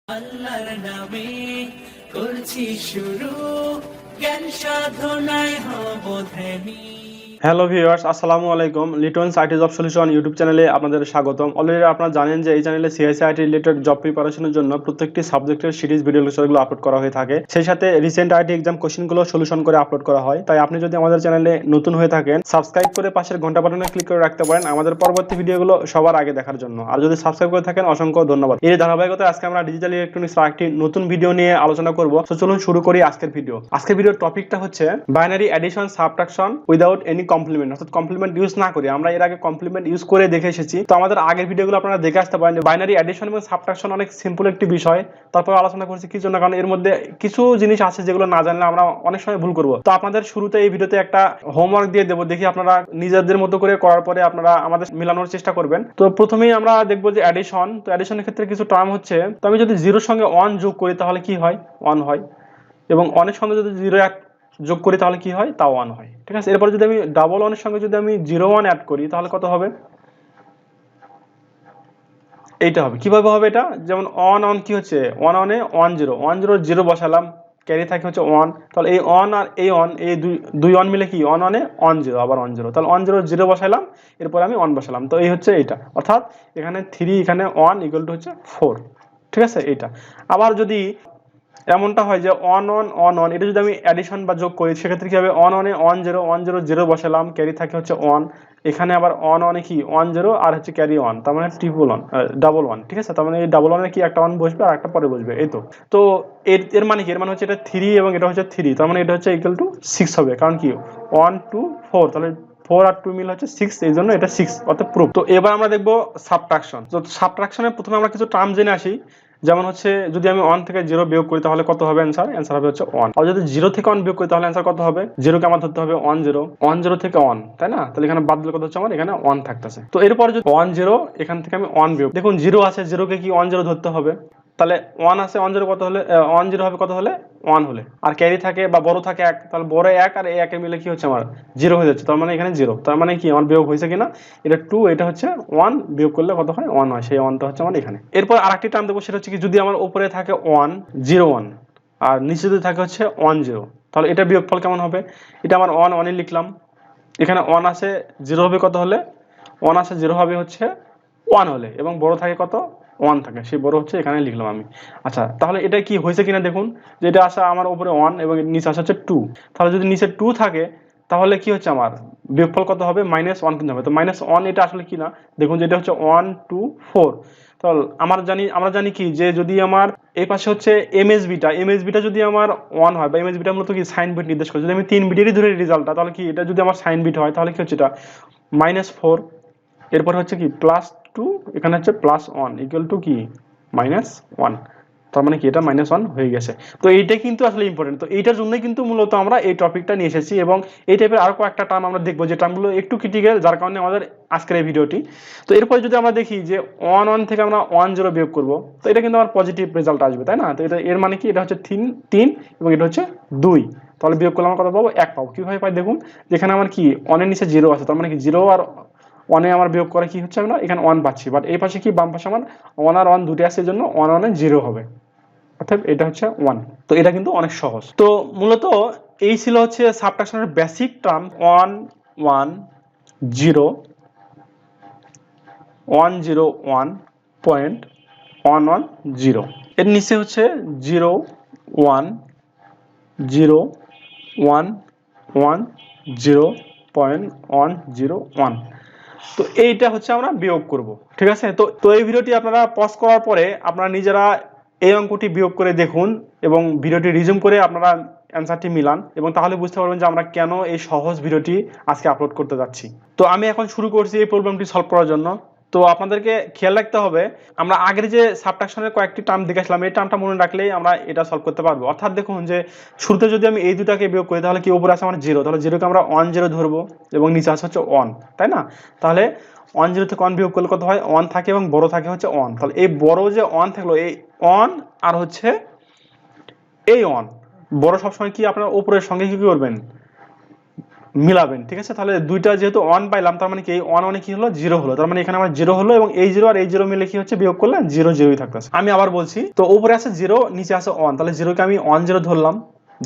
আল্লাহর নামে করছি শুরু, জ্ঞান সাধনায় হব ধ্যানী। হ্যালো ভিউয়ার্স, আসসালামু আলাইকুম। Liton IT job solution YouTube চ্যানেলে আপনাদের স্বাগতম। অলরেডি আপনারা জানেন যে এই চ্যানেলে সিএসসি আইটি রিলেটেড জব প্রিপারেশনের জন্য প্রত্যেকটি সাবজেক্টের সিরিজ ভিডিও লেকচারগুলো আপলোড করা হয়ে থাকে। সেই সাথে রিসেন্ট আইটি এক্সাম কোশ্চেনগুলো সলিউশন করে আপলোড করা হয়। তাই আপনি যদি আমাদের চ্যানেলে নতুন হয়ে থাকেন, সাবস্ক্রাইব করে পাশের ঘন্টা বাটনে ক্লিক করে রাখতে পারেন আমাদের পরবর্তী ভিডিওগুলো সবার আগে দেখার জন্য। আর যদি সাবস্ক্রাইব করে থাকেন, অসংখ্য ধন্যবাদ। এই ধারাবাহিকতায় আজকে আমরা ডিজিটাল ইলেকট্রনিক্স একটি নতুন ভিডিও নিয়ে আলোচনা করব। তো চলুন শুরু করি আজকের ভিডিও। আজকের ভিডিওর টপিকটা হচ্ছে binary addition subtraction without any complement, অর্থাৎ কমপ্লিমেন্ট ইউজ না করি। আমরা এর আগে কমপ্লিমেন্ট ইউজ করে দেখে এসেছি, তো আমাদের আগের ভিডিওগুলো আপনারা দেখে আসতে পারেন। বাইনারি অ্যাডিশন এবং সাবট্রাকশন অনেক সিম্পল একটি বিষয়, তারপর আলোচনা করছি কি জন্য, কারণ এর মধ্যে কিছু জিনিস আছে যেগুলো না জানলে আমরা অনেক সময় ভুল করব। তো আপনাদের শুরুতে এই ভিডিওতে একটা হোমওয়ার্ক দিয়ে দেবো, দেখি আপনারা নিজেদের মতো করে করার পরে আপনারা আমাদের মিলানোর চেষ্টা করবেন। তো প্রথমেই আমরা দেখবো যে অ্যাডিশন। তো অ্যাডিশনের ক্ষেত্রে কিছু টার্ম হচ্ছে, তো আমি যদি জিরোর সঙ্গে ওয়ান যোগ করি তাহলে কি হয়? ওয়ান হয়। এবং অনেক সঙ্গে যদি জিরো এক যোগ করি তাহলে কি হয়? তা ওয়ান হয়। ঠিক আছে, এরপর যদি আমি ডাবল ওয়ানের সঙ্গে যদি আমি জিরো ওয়ান অ্যাড করি তাহলে কত হবে? এইটা হবে। কিভাবে হবে এটা? যেমন অন অন কি হচ্ছে, ওয়ান অনে one zero, one zero zero বসালাম, ক্যারি থাকে হচ্ছে ওয়ান। তাহলে এই অন আর এই অন, এই দুই অন মিলে কি অন অনে অন জিরো, আবার অন জিরো, তাহলে অন জিরো জিরো বসাইলাম, এরপর আমি অন বসালাম। তো এই হচ্ছে এইটা, অর্থাৎ এখানে থ্রি, এখানে ওয়ান ইকুয়াল টু হচ্ছে ফোর। ঠিক আছে, এইটা। আবার যদি এমনটা হয় যে অন অন অন অন, এটা যদি আমি অ্যাডিশন বা যোগ করি সেক্ষেত্রে কি হবে? অন অনে on zero, one zero zero বসালাম, ক্যারি থাকে হচ্ছে ওয়ান। এখানে আবার অন অনে কি ওয়ান জিরো আর হচ্ছে ক্যারি ওয়ান, তার মানে ট্রিপল ওয়ান, ডাবল ওয়ান। ঠিক আছে, তার মানে এই ডাবল ওয়ানে কি একটা ওয়ান বসবে আর একটা পরে বসবে, এই তো। তো এর মানে কি? এর মানে হচ্ছে এটা থ্রি এবং এটা হচ্ছে থ্রি, তার মানে এটা হচ্ছে ইকুয়াল টু সিক্স হবে। কারণ কি ওয়ান টু ফোর, তাহলে ফোর আর টু মিল হচ্ছে সিক্স, এই জন্য এটা সিক্স, অর্থাৎ প্রুফ। তো এবার আমরা দেখবো সাবট্রাকশন। তো সাবট্রাকশনের প্রথমে আমরা কিছু টার্ম জেনে আসি। যেমন হচ্ছে যদি আমি ওয়ান থেকে জিরো বিয়োগ করি তাহলে কত হবে অ্যান্সার? অ্যান্সার হবে হচ্ছে ওয়ান। আর যদি জিরো থেকে ওয়ান বিয়োগ করি তাহলে অ্যান্সার কত হবে? জিরোকে আমার ধরতে হবে ওয়ান জিরো, ওয়ান জিরো থেকে ওয়ান, তাই না? তাহলে এখানে বাদ দিলে কত হচ্ছে আমার? এখানে ওয়ান থাকতেছে। তো এরপর যদি ওয়ান জিরো, এখান থেকে আমি ওয়ান বিয়োগ, দেখুন জিরো আছে, জিরোকে কি ওয়ান জিরো ধরতে হবে। তাহলে ওয়ান আছে, ওয়ান জিরো কত হলে? ওয়ান জিরো হবে কত হলে? ওয়ান হলে। আর ক্যারি থাকে বা বড় থাকে এক, তাহলে বড় এক আর এই একের মিলে কি হচ্ছে আমার? জিরো হয়ে যাচ্ছে, তার মানে এখানে জিরো। তার মানে কি আমার বিয়োগ হয়েছে কিনা? এটা টু, এটা হচ্ছে ওয়ান, বিয়োগ করলে কত হয়? ওয়ান হয়। সেই ওয়ানটা হচ্ছে আমার এখানে। এরপর আরেকটি টার্ম দেবো, সেটা হচ্ছে কি যদি আমার উপরে থাকে ওয়ান জিরো ওয়ান আর নিচে যদি থাকে হচ্ছে ওয়ান জিরো, তাহলে এটা বিয়োগফল কেমন হবে? এটা আমার ওয়ান ওয়ানে লিখলাম, এখানে ওয়ান আছে, জিরো হবে কত হলে? ওয়ান আছে, জিরো হবে হচ্ছে ওয়ান হলে, এবং বড় থাকে কত? ওয়ান থাকে, সেই বড় হচ্ছে এখানে লিখলাম আমি। আচ্ছা, তাহলে এটা কি হয়েছে কিনা দেখুন, যে এটা আসা আমার উপরে ওয়ান এবং নিচে আসা হচ্ছে টু। তাহলে যদি নিচে টু থাকে তাহলে কি হচ্ছে আমার? বিয়োগফল কত হবে? মাইনাস ওয়ান কিনতে হবে। তো মাইনাস ওয়ান এটা আসলে কি না, দেখুন যে এটা হচ্ছে ওয়ান টু ফোর। তাহলে আমরা জানি কি, যে যদি আমার এই পাশে হচ্ছে এমএসবিটা যদি আমার ওয়ান হয়, বা এমএসবিটা মূলত কি সাইন বিট নির্দেশ করে, যদি আমি তিন বিটেরই ধরে রেজাল্টটা, তাহলে কি এটা যদি আমার সাইন বিট হয় তাহলে কি হচ্ছে? এটা মাইনাস ফোর, এরপর হচ্ছে কি প্লাস টু, এখানে হচ্ছে প্লাস ওয়ান ইকুয়াল টু কি মাইনাস ওয়ান। তার মানে কি এটা মাইনাস ওয়ান হয়ে গেছে। তো এইটাই কিন্তু আসলে ইম্পর্টেন্ট। তো এইটার জন্যই কিন্তু মূলত আমরা এই টপিকটা নিয়ে এসেছি, এবং এই টাইপের আরো কয়েকটা টার্ম আমরা দেখবো, যে টার্মগুলো একটু ক্রিটিক্যাল, যার কারণে আমাদের আজকের এই ভিডিওটি। তো এরপরে যদি আমরা দেখি যে ওয়ান ওয়ান থেকে আমরা ওয়ান জিরো বিয়োগ করবো, তো এটা কিন্তু আমার পজিটিভ রেজাল্ট আসবে, তাই না? তো এটা এর মানে কি, এটা হচ্ছে তিন এবং এটা হচ্ছে দুই, তাহলে বিয়োগ করলে আমরা কত পাবো? এক পাবো। কিভাবে পাই দেখুন, যেখানে আমার কি ওয়ানের নিচে জিরো আছে, তার মানে কি জিরো আর ওয়ানে আমার বিয়োগ করে কি হচ্ছে? আমরা এখানে ওয়ান পাচ্ছি, বাট এই পাশে কি বাম পাশে আমার ওয়ান আর ওয়ান দুটি আছে, এই জন্য ওয়ান ওয়ানে জিরো হবে, অর্থাৎ এটা হচ্ছে ওয়ান। তো এটা কিন্তু অনেক সহজ। তো মূলত এই ছিল হচ্ছে সাবট্রাকশনের basic term, one one zero, one zero one point one one zero, এর নিচে হচ্ছে zero one zero one one zero point one zero one. তো এইটা হচ্ছে আমরা বিয়োগ করব। ঠিক আছে, তো এই ভিডিওটি আপনারা পজ করার পরে আপনারা নিজেরা এই অঙ্কটি বিয়োগ করে দেখুন, এবং ভিডিওটি রিজুম করে আপনারা অ্যান্সারটি মিলান, এবং তাহলে বুঝতে পারবেন যে আমরা কেন এই সহজ ভিডিওটি আজকে আপলোড করতে যাচ্ছি। তো আমি এখন শুরু করছি এই প্রবলেমটি সলভ করার জন্য। তো আপনাদেরকে খেয়াল রাখতে হবে, আমরা আগের যে সাবট্রাকশনের কয়েকটি টার্ম দেখেছিলাম, এই টার্মটা মনে রাখলেই আমরা এটা সলভ করতে পারবো। অর্থাৎ দেখুন যে শুরুতে যদি আমি এই দুটাকে বিয়োগ করি তাহলে কি উপরে আছে আমার জিরো, তাহলে জিরোকে আমরা ওয়ান জিরো ধরবো, এবং নিচে আসে হচ্ছে ওয়ান, তাই না? তাহলে ওয়ান জিরো থেকে ওয়ান বিয়োগ করলে কত হয়? ওয়ান থাকে, এবং বড় থাকে হচ্ছে ওয়ান। তাহলে এই বড় যে ওয়ান থাকলো, এই ওয়ান আর হচ্ছে এই ওয়ান, বড় সবসময় কি আপনার উপরের সঙ্গে কি করবেন? মিলাবেন, ঠিক আছে। তাহলে দুইটা যেহেতু ওয়ান পাইলাম, তার মানে কি এই ওয়ান ওয়ানে কি হলো, জিরো হলো। তার মানে এখানে আমার জিরো হলো, এবং এই জিরো আর এই জিরো মিলে কি হচ্ছে, বিয়োগ করলে জিরো জিরোই থাকতেছে। আমি আবার বলছি, তো উপরে আছে জিরো, নিচে আছে ওয়ান, তাহলে জিরোকে আমি ওয়ান জিরো ধরলাম।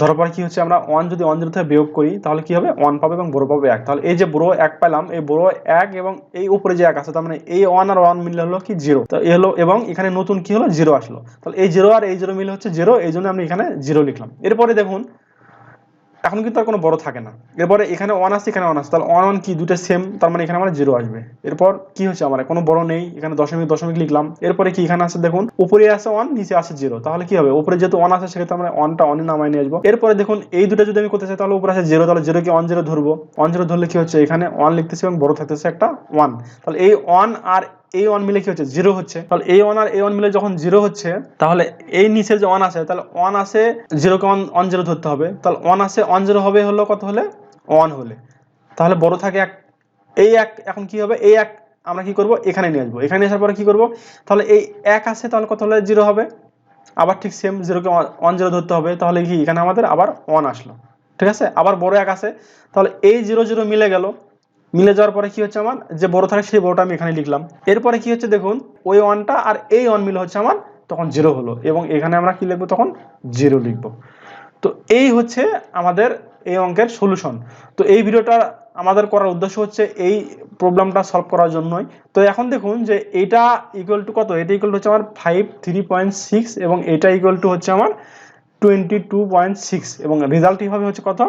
ধরার পর কি হচ্ছে, আমরা ওয়ান যদি ওয়ান জিরো থেকে বিয়োগ করি তাহলে কি হবে, ওয়ান পাবো এবং বড় পাবো এক। তাহলে এই যে বড় এক পেলাম, এই বড় এক এবং এই উপরে যে এক আছে, তার মানে এই ওয়ান আর ওয়ান মিলে হলো কি জিরো। তো এ হলো, এবং এখানে নতুন কি হলো, জিরো আসলো। তাহলে এই জিরো আর এই জিরো মিলে হচ্ছে জিরো, এই জন্য আমি এখানে জিরো লিখলাম। এরপরে দেখুন, এখন কিন্তু আর কোনো বড় থাকে না। এরপরে এখানে ওয়ান আসছে, এখানে ওয়ান আসছে, তাহলে ওয়ান ওয়ান কি দুটো সেম, তার মানে এখানে আমার জিরো আসবে। এরপর কি হচ্ছে, আমার কোনো বড় নেই, এখানে দশমিক দশমিক লিখলাম। এরপরে কি এখানে আছে, দেখুন উপরে আছে ওয়ান, নিচে আছে জিরো, তাহলে কি হবে, উপরে যেহেতু ওয়ান আছে সেক্ষেত্রে আমরা ওয়ানটা অনে নামায় নিয়ে আসবো। এরপরে দেখুন এই দুটো যদি আমি করতে চাই, তাহলে উপরে আছে জিরো, তাহলে জিরোকে ওয়ান জিরো ধরবো। ওয়ান জিরো ধরলে কি হচ্ছে, এখানে ওয়ান লিখতেছে এবং বড় থাকতেছে একটা ওয়ান। তাহলে এই ওয়ান আর এই ওয়ান মিলে কি হচ্ছে, জিরো হচ্ছে। তাহলে এই ওয়ান আর এই ওয়ান মিলে যখন জিরো হচ্ছে, তাহলে এই নিচে যে ওয়ান আছে, তাহলে ওয়ান আছে জিরোকে ওয়ান জিরো ধরতে হবে। তাহলে ওয়ান আছে ওয়ান জিরো হবে হলো কত হলে, ওয়ান হলে। তাহলে বড় থাকে এক, এই এক এখন কি হবে, এই এক আমরা কি করব, এখানে নিয়ে আসবো। এখানে আসার পরে কি করব, তাহলে এই এক আছে, তাহলে কত হলে জিরো হবে। আবার ঠিক সেম জিরোকে ওয়ান জিরো ধরতে হবে, তাহলে কি এখানে আমাদের আবার ওয়ান আসলো, ঠিক আছে। আবার বড় এক আছে, তাহলে এই জিরো জিরো মিলে গেল। মিলে যাওয়ার পরে কি হচ্ছে, আমার যে বড় থাকে সেই বড়টা আমি এখানে লিখলাম। এরপরে কি হচ্ছে, দেখুন ওই ওয়ানটা আর এই ওয়ান মিলে হচ্ছে আমার তখন জিরো হলো, এবং এখানে আমরা কি লিখবো, তখন জিরো লিখবো। তো এই হচ্ছে আমাদের এই অঙ্কের সলিউশন। তো এই ভিডিওটা আমাদের করার উদ্দেশ্য হচ্ছে এই প্রবলেমটা সলভ করার জন্যই। তো এখন দেখুন যে এটা ইকুয়াল টু কত, এটা ইকুয়াল টু হচ্ছে আমার 53.6 এবং এটা ইকুয়াল টু হচ্ছে আমার 22.6 এবং রেজাল্ট এইভাবে হচ্ছে কত,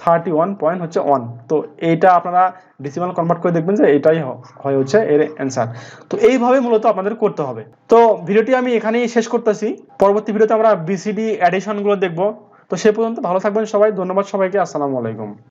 31.1। তো এইটা আপনারা ডেসিমাল কনভার্ট করে দেখবেন যে এটাই হয় হচ্ছে এর অ্যান্সার। তো এইভাবে মূলত আপনাদের করতে হবে। তো ভিডিওটি আমি এখানেই শেষ করতেছি। পরবর্তী ভিডিওতে আমরা বিসিডি অ্যাডিশনগুলো দেখব। তো সে পর্যন্ত ভালো থাকবেন সবাই। ধন্যবাদ সবাইকে। আসসালামু আলাইকুম।